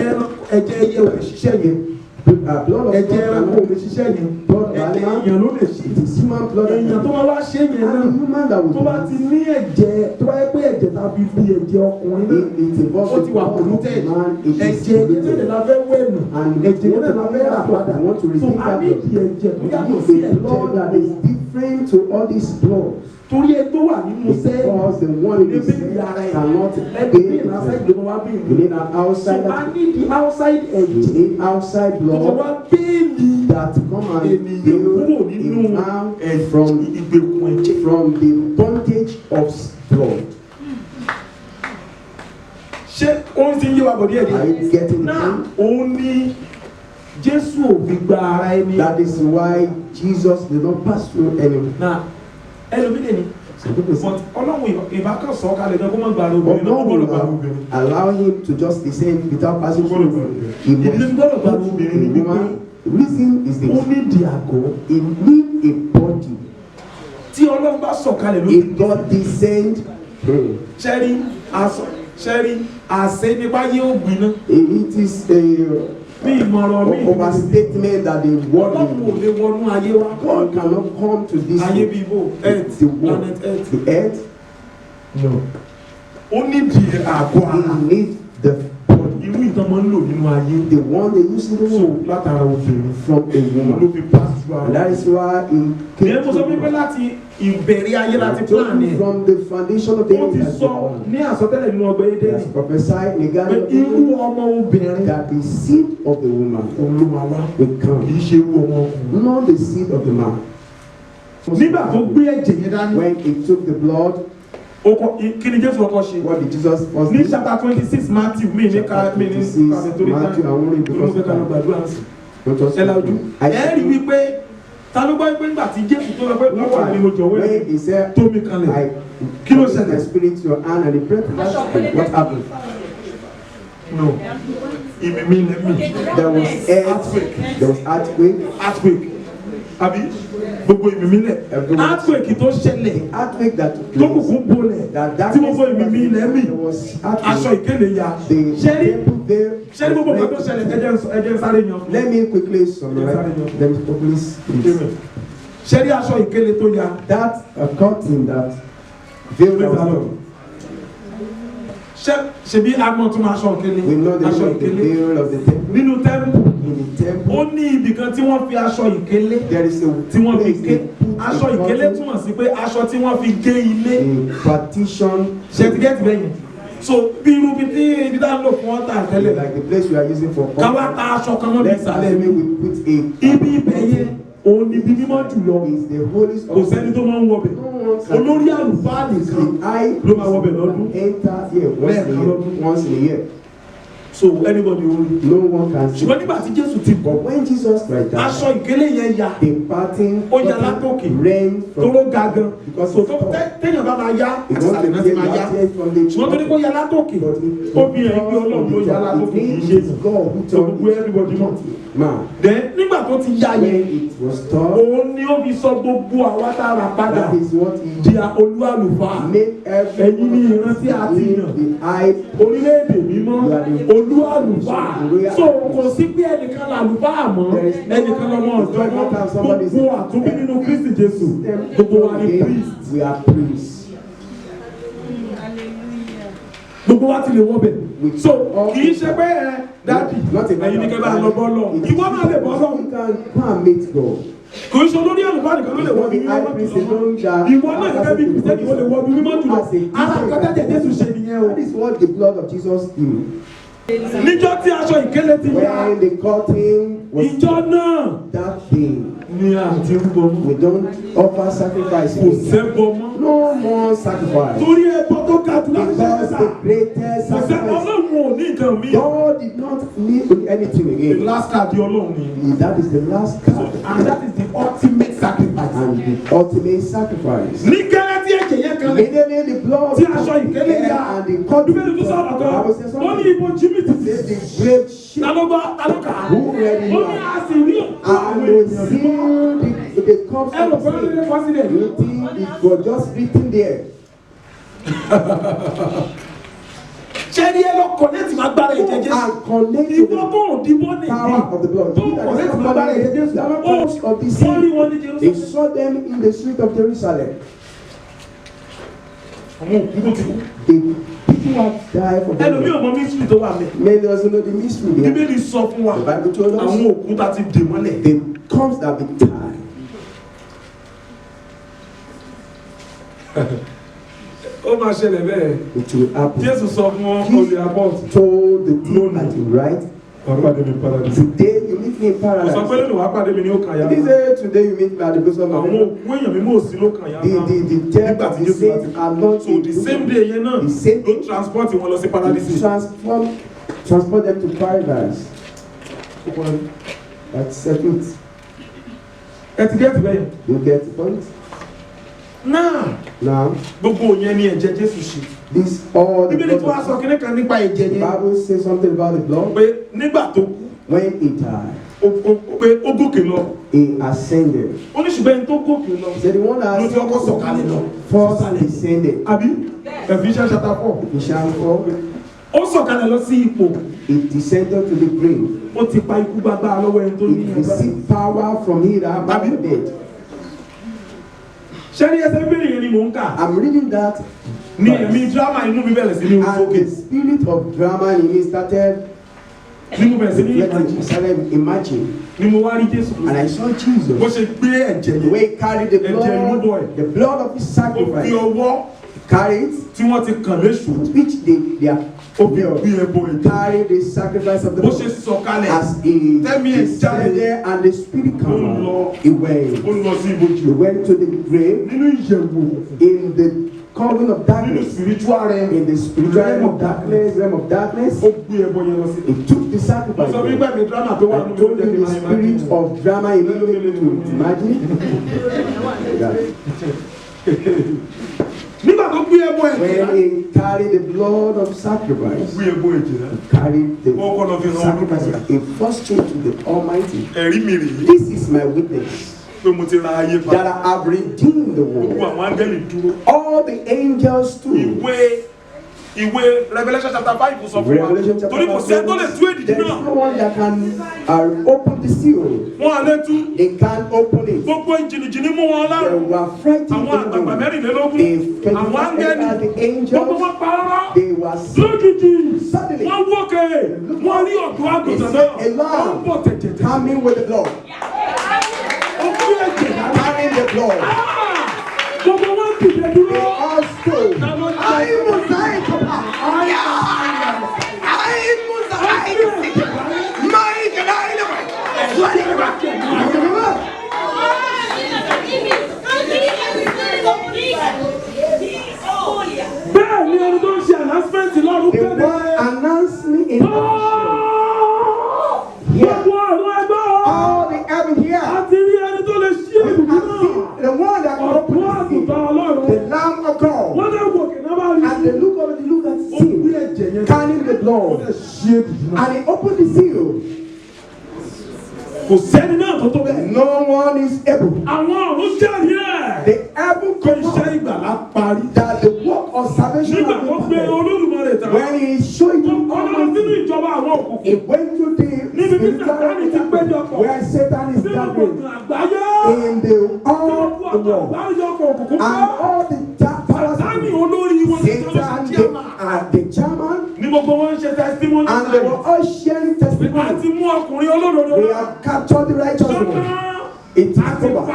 ẹyẹ ò lè ṣiṣẹ́ yẹn. Blood of Ẹ̀jẹ̀ ẹranko ò lè ṣiṣẹ́ yẹn. blood of Ẹ̀jẹ̀ animal, èèyàn ló lè ṣe. it is human blood that Èèyàn tó bá wá ṣe yẹn náà. and the human that Tó will bá ti ní ẹ̀jẹ̀ tó bá yẹ pé ẹ̀jẹ̀ tàbí bí ẹ̀jẹ̀ ọkùnrin náà. it involves Ó ti wà the polluted. man, it is Ẹ̀jẹ̀ yẹn náà polluted. la fẹ́ wẹ̀nù. And Ẹ̀jẹ̀ yẹn náà la fẹ́ rà padà. want to So receive a that ní blood. ìdí ẹ̀jẹ̀ tó We yàtọ̀ need sí a blood ẹ̀jẹ̀ that is different to all these blood. torí ẹ tó wà nínú sẹ́ẹ̀lì because the one in the Maybe cell I- cannot ẹni pay bí ìlànà the ìlú wa bí you need an so outside I need the outside you edge need outside tó blood wá bẹ́ẹ̀lì that come and ènìyàn build kúrò a nínú man from ìgbèkùn ẹ̀jẹ̀. from the bondage of blood. ṣé ó ń ti yé wa bọ̀ díẹ̀ Are you díẹ̀ getting náà it? òun ni Jésù ò fi gba ara ẹni That is why Jesus did not pass through any. náà ẹlòmídé ni Some people say, but ọlọ́run ìbákan sọ kalẹ̀ náà kó má gba ara but obìnrin náà no kó gbọ́dọ̀ gba ara will obìnrin. allow him to just descend without passing Gbọ́dọ̀ gba ara through. obìnrin. He ìdílé must gbọ́dọ̀ gba ara put obìnrin a ni wípé woman. The reason is ó this: ní di àgọ́ he need a body. tí ọlọ́run bá sọ kalẹ̀ ló If God descend, ṣẹ́rí àṣẹ nípa yé ògbìn náà it is a bí ìmọ̀ràn mi overstatement that the ọlọ́run ò world lè wọnú ayé wa God cannot come to this ayé bíi bò earth the world, planet earth the earth. no ó ní di àgọ́ ara He needs the body, irú ìtàn máa ń lò nínú ayé the one they use in the so world, látara obìnrin from a ló woman. fi pass through And ara that is why he came ìyẹn mo sọ pé láti ìbẹ̀rẹ̀ ayé láti plan ni from the foundation of the ó ti earth. sọ ní àsọtẹ́lẹ̀ nínú ọgbẹ́ He Édẹ́nì has prophesied in the pé Garden of irú Eden ọmọ obìnrin that the seed of the woman òun ló máa wá will kì come, í ṣe irú ọmọ ọkùnrin. not the seed of the man. nígbà tó gbé ẹ̀jẹ̀ yẹn dání When he took the blood, kí ni Jésù ọkọ ṣe what did Jesus first ní do? chapter 26 Matthew mi ní ká mi ní kàmi torí Matthew, I won't read tó ló fẹ́ ká lọ because gbàdúrà sí not just ẹ la ojú I ẹ rí wípé ta ló gbọ́ pé nígbà tí Jésù tó lọ pé lọ́wọ́ ni mo jọ̀wọ́ ẹ̀ when he said, tó mi kalẹ̀ I kí ló commit my ṣẹlẹ̀ spirit to your hand and he prayed for that. What happened? no ìmìmì lẹ́mì There was earthquake. There was earthquake àbí gbogbo ìmìmì lẹ̀ earthquake tó ṣẹlẹ̀ The earthquake that took tó place. kùkù bolẹ̀ tí gbogbo ìmìmì lẹ́mì There was aṣọ earthquake. ìkéde ya The ṣẹ́rí temple there. ṣẹ́rí gbogbo nǹkan tó ṣẹlẹ̀ ẹjẹ́ ń sáré yan Let me quickly summarize. Let me quickly speak. ṣẹ́rí aṣọ ìkéde tó ya That curtain that veiled Praise the our Lord. ṣebí agbọn tún aṣọ ìkéde We know the aṣọ name of the ìkéde veil of the temple. nínú tẹ́ḿpù In the temple, ó ní ibìkan tí wọ́n fi aṣọ ìkélé there is a tí wọ́n fi place gé they put aṣọ a ìkélé curtain, túmọ̀ sí pé aṣọ tí wọ́n fi gé ilé a partition, ṣẹtigẹ́tì bẹ́yẹn so bí irú bí tí ibi tá ń lò fún ọ́tà tẹ́lẹ̀ like the place we are using for káwá ta aṣọ kan mọ́ bí Let's ìsàlẹ̀ assume mi we put a ibi ibẹ̀ yẹn òun ni ibi mímọ́ jùlọ is the holiest kò sẹ́ni tó máa ń wọbẹ̀ olórí àlùfáà nìkan ló máa wọbẹ̀ lọ́dún enter here once in a year. so anybody will No one can see. ṣùgbọ́n nígbà tí Jésù ti bọ̀ But when Jesus Christ died, aṣọ ìkélé yẹn ya the parting ó ya látòkè rain tóró from ga gan Because so it's tó tall. téèyàn bá máa yá it wants ìsàlẹ̀ to náà ti tear máa yá you from the ṣùgbọ́n torí kó ya látòkè But ó bí ẹni pé Ọlọ́run ló ya látòkè kì í ṣe it's God who so gbogbo turned everybody mọ̀ it. Man, then nígbà tó ti ya when yẹn it was tall, òun ni ó fi sọ gbogbo àwa tá a rà padà that is what he di olúwàlùfáà made ẹ̀yin ni ìrántí àti yàn the eye. orílẹ̀-èdè mímọ́ olúwàlùfáà so kò sí pé ẹnìkan làlùfáà mọ́ ẹnìkan lọ́mọ ọ̀dọ́ mọ́ gbogbo àtúnbí nínú Kristi Jésù gbogbo wa ni priest We are priests. gbogbo wa ti lè wọ́ bẹ̀ so kì í ṣe pé ẹ dáàdì Not a ẹ̀yin ni kẹ́ bá lọ bọ́ lọ ìwọ náà lè bọ́ lọ We can go and meet God. kò í ṣe olórí àlùfáà nìkan ló lè wọ́ bí mímọ́ jùlọ ìwọ náà gẹ́gẹ́ bí kìrìsìtẹ́nì ìwọ lè wọ́ bí mímọ́ jùlọ ara àkọ́tẹ́jẹ Jésù ṣe nìyẹn o That is what the blood of Jesus did. níjọ́ tí aṣọ ìkélé ti yá When the curtain was ìjọ náà that thing, ni àti rúbọ mọ́ we don't offer sacrifice. kò sẹ́bọ mọ́ No more sacrifice. torí ẹbọ tó ga jù láti ṣe Because ẹ̀sà the greatest kò sẹ́ sacrifice, Ọlọ́run ò ní nǹkan mi God did not need anything the again. last card di Ọlọ́run ni That is the last card and that is the ultimate sacrifice and the ultimate sacrifice. ní gẹ́rẹ́ tí ẹ̀jẹ̀ yẹn kan lè Immediately the blood tí aṣọ ìkélé yá and the curtain. bíbélì tó sọ̀rọ̀ kan I will say ó ní something. ibo Jimmy ti Say sè the great ship talógbá talókà who ready ó you ní are. a sì rí òkú And àwọn we èèyàn see mímọ́ the cups ẹ̀rọ of fẹ́rẹ́ lé sin. fásitì You think it was just written there. ṣẹ́ni ẹ lọ kọ̀nẹ́tì máa gbára ẹ̀jẹ̀ Jésù And connect to ìwọ the tó ò dìbò nìyí power of the blood. tó kọ̀nẹ́tì máa gbára ẹ̀jẹ̀ Jésù The ó powers of the wọ́n rí sin. wọn ní They Jerusalem saw them in the street of Jerusalem. àwọn òkú tó ti kú The people have died for ẹlòmíì them. ò mọ mísírì tó wà mẹ́ Many doesn't know the mystery there. bíbélì sọ fún wa The Bible told àwọn us òkú tá ti dè mọ́lẹ̀ the cups that be tied. Ó máa ṣẹlẹ̀ bẹ́ẹ̀. It will happen. Jésù sọ fún wọn kó lè abọ́ọ̀tì. Told the team at him, right? Wàá pàdé mi paradise. Today you meet me in Kò sọ pé paradise. lónìí wàá pàdé mi ní òkàn yàrá. He said today you meet me at the bosom of Àwọn heaven. òkú èèyàn mi mò sí lókàn yàrá. The death Nígbà of tí the Jésù láti saints are not So the same day yẹn náà The same ló transport wọn lọ sí paradise. transport them to paradise. That's it. Ẹ ti gẹ́tì bẹ́yẹn. You get the point? Now, Gbogbo yẹn ni ẹ̀jẹ̀ Jésù ṣe. this all the Bíbélì tí wàá sọ blood. kíní kan nípa ẹ̀jẹ̀ The yẹn. Bible says something about the blood. Pé nígbà tó kú, When he died, pé ó gòkè lọ. he ascended. Ó ní ṣùgbọ́n ẹni tó gòkè lọ. So the one that Ló ti ọkọ̀ sọ̀kalẹ̀ lọ. first descended. Àbí? Ephesians chapter 4. Ephesians 4. Ó sọ̀kalẹ̀ lọ sí ipò. He descended to the grave. Ó ti pa ikú gbágbá lọ́wọ́ ẹni tó ní He ẹgbẹ́. received power from he that about dead. Ṣẹ́ni ẹsẹ̀ bíbélì yẹn ni mò ń kà. I'm reading that. Ní ẹ̀mí dírámà inú mi bẹ̀rẹ̀ sí ní And sókè. the spirit of drama in me started Ní mo bẹ̀rẹ̀ sí ní reflecting, started imagining. ni mo wá rí Jésù. And I saw Bó Jesus. ṣe gbé ẹ̀jẹ̀ The yẹn. way he carried the Ẹ̀jẹ̀ ìrúbọ ẹ̀. blood of his Ó fi sacrifice, ọwọ́ carried it, tí wọ́n ti kàn léṣù. which they are Ó fi gbé ẹbọ ẹ̀jẹ̀. carried the sacrifice of the Bó ṣe blood. sọ̀kalẹ̀. As he Tẹ́mi ẹ̀ descended jáde. there and the spirit Ó came lọ. out, he went. Ó lọ sí ibojì. He went to the grave Nínú ìyẹ̀wò. in the covering of Nínú darkness, spiritual realm. in the spiritual realm of darkness. Ó gbé ẹbọ yẹn lọ sí. He took the Mo sacrifice. sọ wípé mi dírámà tó wà I nínú told mi you the spirit of drama in me to imagine. Nígbà tó gbé ẹbọ ẹ̀jẹ̀. When he carried the blood of Ó sacrifice, gbé ẹbọ ẹ̀jẹ̀ náà. carried the Wọ́n kọ́ lọ fi hàn sacrifice, Olúwa. he first came to the Almighty. Ẹ̀rí mi rèé. This is my witness Pé mo ti ra ayé that pa. I have redeemed the Gbogbo world. àwọn áńgẹ́lì dúró. All the angels stood. Ìwé Revelation chapter 5 sọ fún wa. Revelation chapter Torí kò sẹ́ tó lè tú èdìdì There is náà. no one that can open the seal. Wọ́n á lé tú. They can't open it. Gbogbo ìjìnìjìnì mú wọn They lára. were frightened. Àwọn àgbàgbà mẹ́rìnlélógún. Àwọn áńgẹ́lì. The Gbogbo angels, wọn parọ́. they were Lójijì. suddenly Wọ́n wókè. Wọ́n rí ọ̀dọ́ àgùntàn náà. a Wọ́n lamb bọ̀ tẹ̀tẹ̀tẹ̀. coming with the blood, Ó gbé ẹ̀jẹ̀ náà. carrying the blood. Gbogbo wọn dìde They dúró. all stood. Bẹ́ẹ̀ ni ẹni tó ń ṣe announcement lọ́rùn The kéde. one announced me in Gbogbo ọ̀rọ̀ ẹgbẹ́ o. all the heaven here. Àti rí ẹni tó lè ṣí You èdùkú have náà. seen the one that can open Ọ̀dọ́ the àgùntàn seal, Ọlọ́run. the Lamb of God. Wọ́n dẹ̀ wòkè náà bá rí. And they look over the look at Ó the gbé seal, ẹ̀jẹ̀ yẹn. carrying the Ó blood. dẹ̀ ṣí èdùkú náà. And he opened the seal. Kò sẹ́ni náà tó tó bẹ́ẹ̀. No one is able. Àwọn ọ̀run jẹ́rìí ẹ̀. The heaven Kò iṣẹ́ confirmed ìgbàlá parí. that the work of salvation Nígbà has tó been gbé perfect. Olódùmarè tán. When he showed Ó you kọ́ lọ sínú ìjọba àwọn òkùnkùn. he went to the Níbi tí spiritual Sátánì ti péjọpọ̀. where Satan is Sínú gathering gbọ̀ngàn àgbáyé. in the all Gbogbo the world. àgbáríjọpọ̀ òkùnkùn And kọ́. all the powers Sátánì of olórí wọn ti sọ Satan, lọ́sí chairman. the chairman, Ní gbogbo wọn ń ṣe testimony and they were all sharing a testimony. ti mú ọkùnrin olódodo We wá. have captured the righteous one. Sọ́kàn. It is over.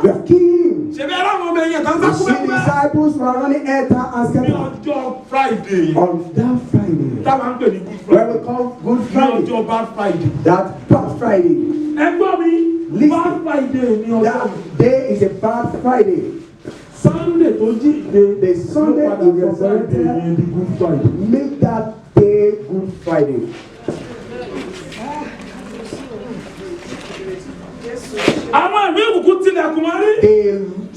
We have killed him. Ṣèbí aláwọ̀ ọmọ ẹ̀yẹ kan The sákúbẹ́kúbẹ́. disciples were running enter and Ní scatter. ọjọ́ Friday On that Friday, táwa ń pè ní Good where we Friday. call Good Ní Friday, ọjọ́ Bad Friday. that Bad Friday, Ẹgbọ́n mi, Listen. Bad Friday ní ọjọ́ that day is a Bad Friday. Sunday tó jíde. The Sunday ló padà is sọ Friday resurrected. yẹn di Good Friday. Make that day Good Friday. Àwọn ẹ̀mí òkùnkùn tilẹ̀kùn wọn rí. They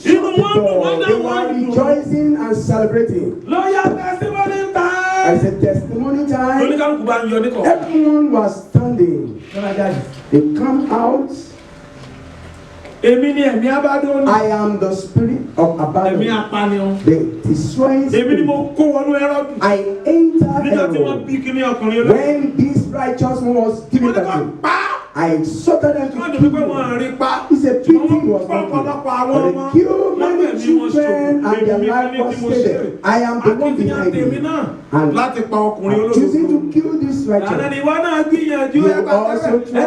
shut Inú the wọn dùn, door. wọ́n dá They wọn were dùn. rejoicing and celebrating. Lọ́yà testimony time. As a testimony time, Oníkálukú bá ń yọ ní kọ̀ọ̀kan. everyone was standing. They come out. Èmi ni ẹ̀mí abádọ́ni. I am the spirit of Ẹ̀mí abandon. apaniyan. The destroying Èmi ni spirit. mo kó wọnú Hẹ́rọ́dù. I entered Nígbà tí wọ́n Herod. bí kíní ọkùnrin olóyè. When this righteous one was Wọ́n given ní kó back, pa. I exhorted them Wọ́n to dùn pé kill wọ́n him. rí pa. It's a pity Ṣùgbọ́n he was wọ́n not pọ̀ killed. ọ̀pọ̀lọpọ̀ àwọn But ọmọ. they killed Lábẹ́ many mi wọ́n children ṣòro. and their Èmi life ní was tí mo ṣe. spared. I am the one Akitiyan behind tèmi it. náà And láti pa ọkùnrin I'm choosing olódodo. to kill this Àná righteous. ni wọ́n náà gbìyànjú You ẹgbẹ́ also try.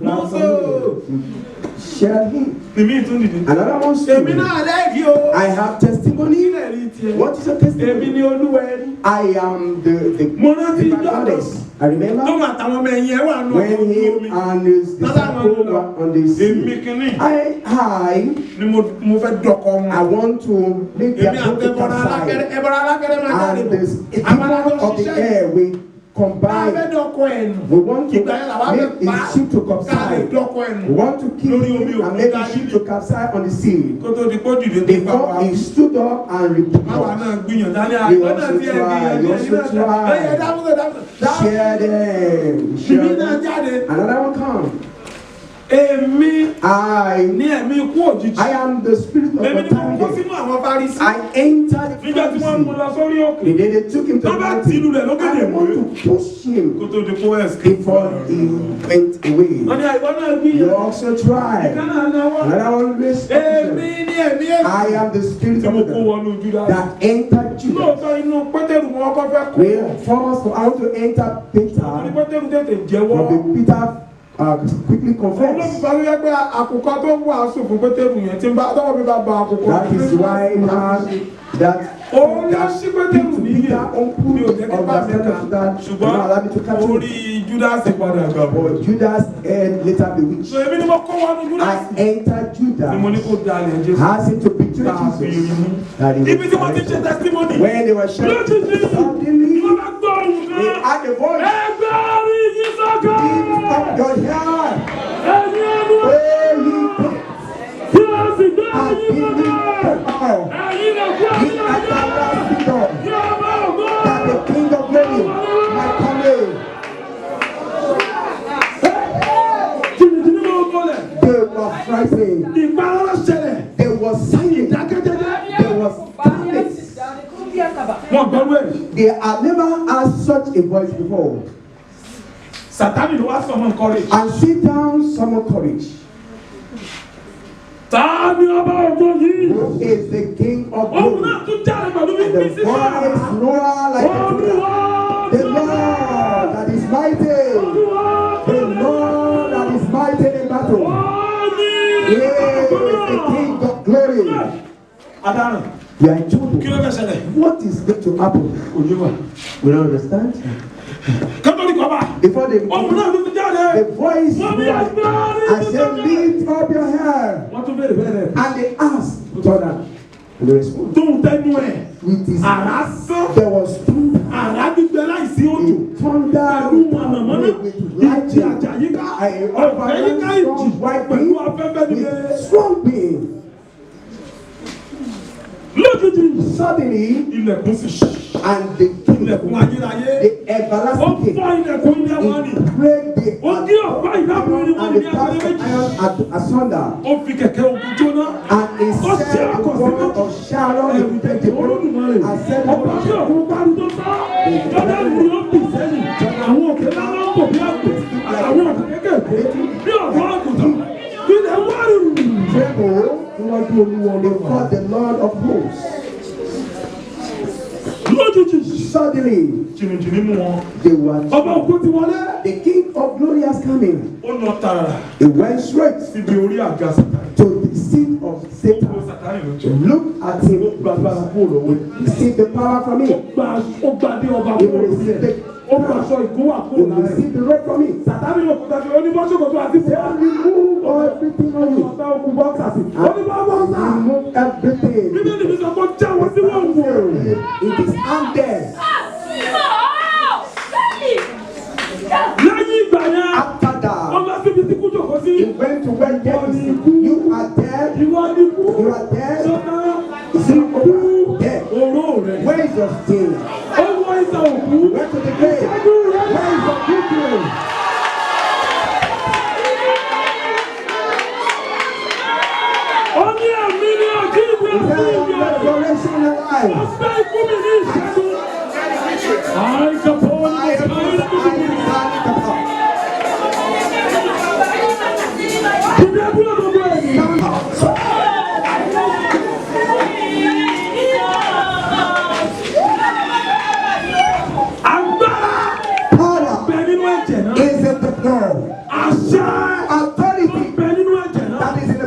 Mọ́sọ̀. shared him. Èmi tún dìde. Another one Èmi story. náà lẹ́ẹ̀kì o. I have testimony. Kílẹ̀ rí tiẹ̀. What is your Èmi testimony? ni Olúwa ẹni. I am the Mo rántí goddess. I Tó remember máa tàwọn ọmọ ẹ̀yìn ẹ̀ wà nù ọkọ̀ when ojú him omi. and his disciples were on the Èmi sea. kìíní. I Ni mo fẹ́ dọ̀kọ̀ wọn. want to make their Èmi boat to àtẹ̀bọ̀rọ̀ capsize. ẹbọ̀rọ̀ alákẹ́rẹ́ máa jáde And bọ̀. the people of the air will combine. We want to make his ship to capsize. We want to kill him and make his ship to capsize on the sea. Before he stood up and replied, he also tried. Share them. Share them. Another one come. I am the spirit of authority. I entered the Pharisee. The day they took him to the mountain, I want to push him before he went away. You also tried. Another one is I am the spirit of authority that entered Judah. First, I want to enter Peter, but Peter quickly confess. That is why that Peter opened that allowed me to capture. But Judas had later bewitched. I entered Judah, asking to betray Jesus. That he was when they were shouting, suddenly they had a voice. Lift up your head, where you and be lifted up. He everlasting God, that the King of glory might come in. They were frightened. There was silence. There was darkness. They had never had such a voice before. And sit down, summon courage. Who is the King of glory? And the voice roar like a thunder. The Lord that is mighty. The Lord that is mighty in battle. He is the King of glory. We are in trouble. What is going to happen? We don't understand. Before they the voice cried and said, lift up your head. And they asked, Jordan, and they responded with his hands. There was thunder. Thunder with lightning. An overwhelming strong white wind with strong wind. Suddenly, and the king, the everlasting king, he break the iron and the cast of iron asunder, and he set the wall of Sharon in the and set before the Lord of hosts. Suddenly, they were the King of glory has come in. He went straight to the seat of Satan. Look at him. He received the power from him. He received the rope from him. Satan remove everything on you. Remove everything. It is out there. After that, he went to where death is. You are dead. You are dead. Is it over? Dead. Where is your sting? You went to the grave. Where is your victory? Resurrection alive. Is it the blood? Authority that is in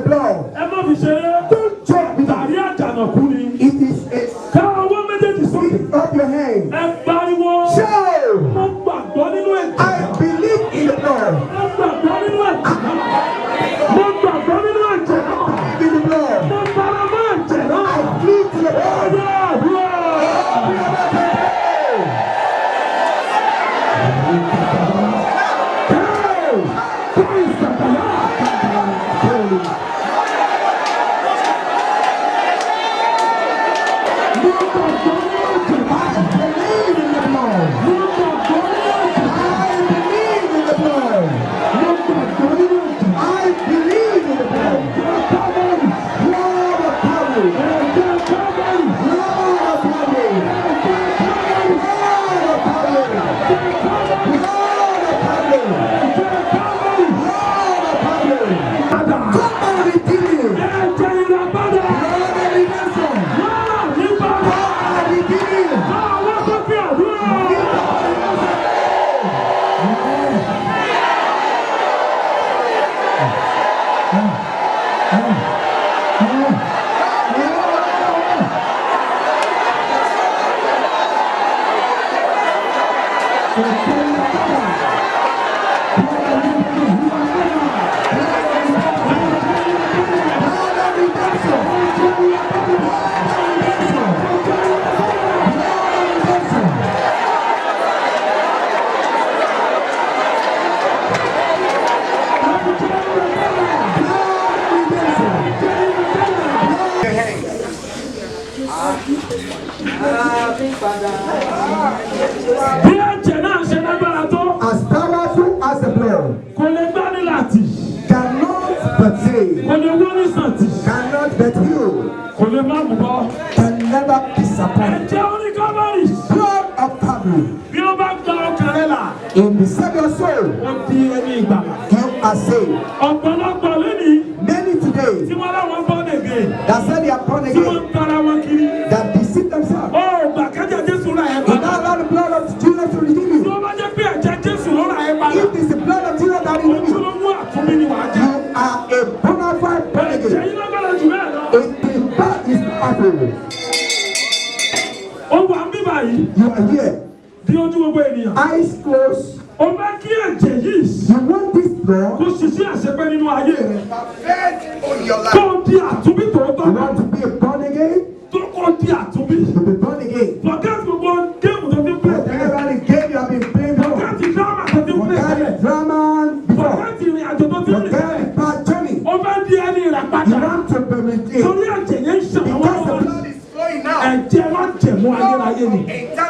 ìràpadà. Come and redeem me. Ẹ̀jẹ̀ ìràpadà. Lord of redemption. Yálà nípa Come and redeem me. àwọn tó fi àdúrà. Bí ẹ̀jẹ̀ náà ṣe lágbára tó. As powerful as the blood. Kò lè gbani láti. Cannot betray. Kò lè wọ́n ní sàtì. Cannot betray. Kò lè má mú bọ́. Can never disappoint. Ẹ̀jẹ̀ orí Calvary. Blood of Calvary. Bí ó bá gba ọkàn rẹ̀ là. In the Savior soul. Ó di ẹni ìgbàlà. You are saved. Ọ̀pọ̀lọpọ̀ lónìí. Many today. Tí wọ́n láwọn born again. That said they are born Tí wọ́n again. ń tara wọn kiri. That deceive themselves. Ó gbà kẹ́jẹ́ Jésù rà ẹ̀ You padà. now allow the blood of Jesus to redeem Tí you. wọ́n bá jẹ́ pé ẹ̀jẹ̀ Jésù ló rà ẹ̀ padà. If it is the blood of Jesus that redeems you, Ojúlówó àtúnbí ni wàá jẹ́. you are a bona fide born Ẹ̀jẹ̀ again. yìí lágbára jù bẹ́ẹ̀ lọ. If that is powerful, Ó wà ń bí báyìí. you are here. Bí ojú gbogbo ènìyàn. Eyes closed. Ó fẹ́ kí ẹ̀jẹ̀ yìí You want this blood. kó ṣiṣẹ́ àṣepẹ́ nínú ayé rẹ̀. Perfect on your Kó o di àtúnbí tòótọ́. You want to be born again? Tó kó o di àtúnbí. You be born again. Forget gbogbo géèmù tó ti ń pè tẹ́lẹ̀. Whatever the game you have been playing for. Forget drama tó ti ń pè Forget tẹ́lẹ̀. the drama before. Forget ìrìn àjò tó ti ń rìn Forget tẹ́lẹ̀. the bad journey. Ó fẹ́ di ẹni You ìràpadà. want to be redeemed. Torí ẹ̀jẹ̀ yẹn ń ṣàn Because the lọ́wọ́lọ́wọ́. blood is flowing now. Ẹ̀jẹ̀ wá jẹ̀mú ayérayé ni.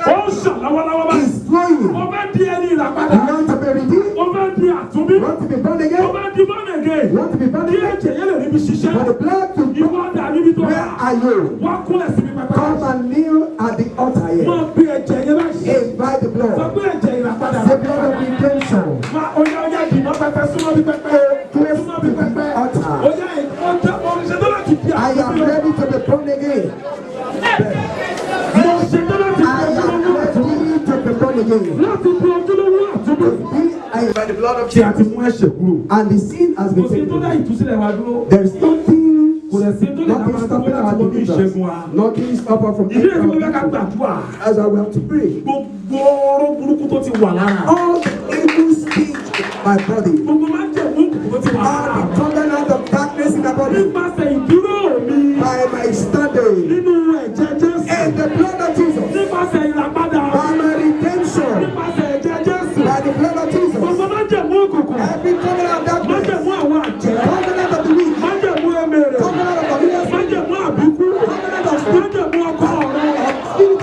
Ó ń ṣàn lọ́wọ́lọ́wọ́ báyìí. It's flowing. Ó fẹ́ di ẹni ìràpadà. You want to be redeemed? Ó fẹ́ di àtúnbí. You want to be born Ó again? fẹ́ di born again. You want to be born Kí again? ẹ̀jẹ̀ yẹn lè níbi ṣiṣẹ́. For the blood to Ìwọ flow. dà níbi tó Where wà. are you? Wá kúnlẹ̀ síbi pẹpẹ. Come and kneel at the altar Máa here. bí ẹ̀jẹ̀ yẹn báyìí. Invite the Sọ blood. pé ẹ̀jẹ̀ ìràpadà. The blood of redemption. Máa oyá dìbò pẹpẹ súnmọ́ bí pẹpẹ. Súnmọ́ bí pẹpẹ. Altar. Oyá ìṣẹ́jọ́ láti di I am àtúnbí. ready to be born again. Mo ṣetán láti di I am ojúlówó àtúnbí. ready to be born again. Láti di ojúlówó àtúnbí. By the blood of Tí a ti mú ẹ̀ṣẹ̀ kúrò. And the sin has Kò been sí tó dá taken. ìtúsílẹ̀ wa dúró. There is nothing, Kò lè sí tó lè nothing dábàá tó stopping láti our wọnú ìṣẹ́gun deliverance. wa. Nothing stopping us from Ìdí èyí ló fẹ́ ká entering. gbàdúrà. As I will to pray. Gbogbo oró burúkú tó ti wà lára. All the evil speech in my body. Gbogbo máa ń jẹ̀ mú tó ti wà All lára. the covenant of darkness in my body. Nípasẹ̀ ìdúró mi. By my standing. Nínú ẹ̀jẹ̀ Jésù. In the blood of Jesus. Nípasẹ̀ ìràpadà. By my redemption. Nípasẹ̀ ẹ̀jẹ̀ Jésù. By the blood of Jesus. Gbogbo máa ń jẹ̀ mú òkùnkùn. Every covenant of Máa ń darkness. jẹ̀ mú àwọn àjẹ́. Covenant of the weak. Máa ń jẹ̀ mú ẹ̀mẹ̀rẹ̀. Covenant of the weak. Máa ń jẹ̀ mú àbíkú. Máa ń jẹ̀ mú ọkọ ọ̀rọ̀.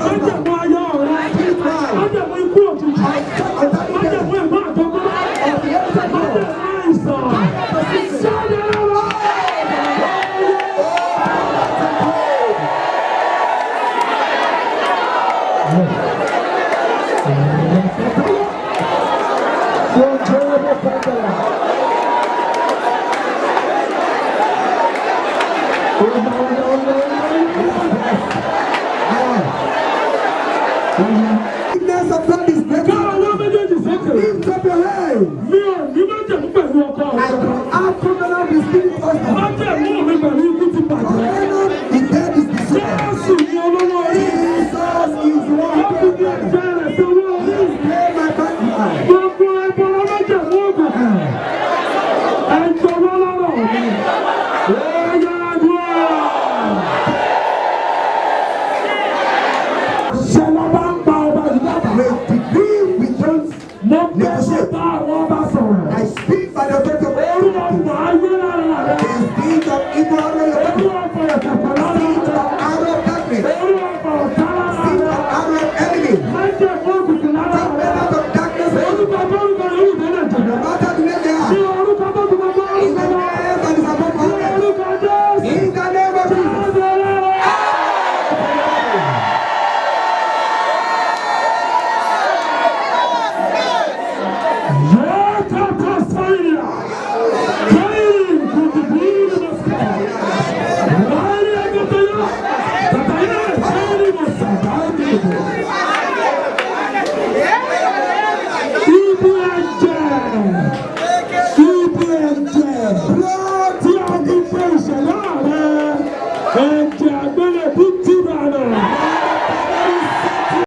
Máa ń jẹ̀ mú ayọ̀ ọ̀rọ̀. Spirit Máa ń life. jẹ̀ mú ikú òjijì. Máa ń jẹ̀ mú ẹ̀gbọ́n àtọkọ́. Of the earth of Máa ń God. jẹ̀ mú àìsàn. Jáde lọ́wọ́. Goodness of God is breaking. Káwọn méjèèjì sókè. Lift up your hand. Mi ò ní máa jẹ̀mú pẹ̀lú ọkọ I ọ̀rọ̀. will have covenant with spirit husband. Máa jẹ̀mú mi pẹ̀lú ikú ti bàjẹ́. Covenant with death is destroyed. Jésù ni olówó orí. Jesus is the one Ó who fi ní can ẹ̀jẹ̀ rẹ̀ sọ́wọ́ orí. pay my battle. Gbogbo ẹbọ ọlọ́jẹ̀mú òkùnkùn. Ẹ jọ̀wọ́ lọ́rọ̀ mi. Ó yára dùn. Ṣé lọ bá ń pa ọba yìí dábàá? With degree we don't Mo bẹ̀rẹ̀ bá àwọn ọba sọ̀rọ̀. I speak by the authority of Orúkọ God. ayé lára rẹ̀. The spirit of ẹ̀jẹ̀